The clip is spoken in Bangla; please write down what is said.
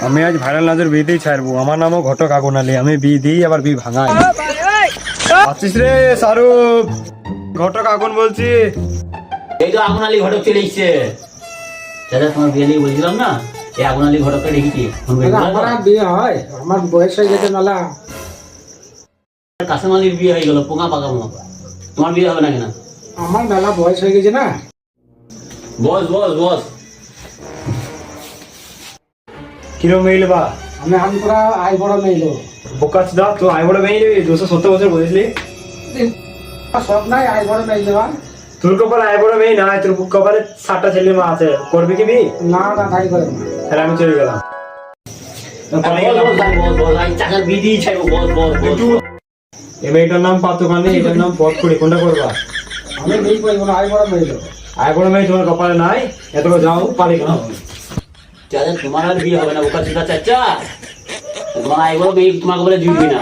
আমি আজ ভাইরাল নাচের বিয়েতেই ছাড়বো। আমার নামও ঘটক আগুন আলী। আমি বিয়ে দিই আবার বিয়ে ভাঙাই। আছিস রে শাহরুখ? ঘটক আগুন বলছি। এই তো আগুন আলী ঘটক চলে এসছে। দাদা তোমার বিয়ে নিয়ে বলছিলাম না, এই আগুন আলী ঘটককে দেখেছি। আমার আর বিয়ে হয়? আমার বয়স হয়ে গেছে নালা। কাসেম আলীর বিয়ে হয়ে গেল, পোঙা পাকা পোঙা। তোমার বিয়ে হবে না কেন? আমার মেলা বয়স হয়ে গেছে না। বস বস বস। কিরম মেইল বা? আমি পুরা আই বড় মেইলো। বোকাচ দা তো আই বড় মেইল 270 বছর বলেছিলি। সব নাই আই বড় মেইল দেওয়া। তোর কপালে আই বড় মেয়ে নাই, তোর কপালে 60টা ছেলে মা আছে। করবি কি বিয়ে? না না তাই করে না। তাহলে আমি চলে গেলাম। চাকার বিয়ে দিয়ে ছাড়বো। বস বস বস। এই মেয়েটার নাম পাতকানি, এটার নাম পথকুড়ি। কোনটা করবা? আমি বিয়ে করবো না, আই বড় মেইলো। আই বড় মেয়ে তোমার কপালে নাই, এত যাও পারি কেন? চাচা তোমার আর বিয়ে হবে না, বোকা চিন্তা চাচা। তোমার আই বড় মেয়ে তোমাকে বলে জুটবি না।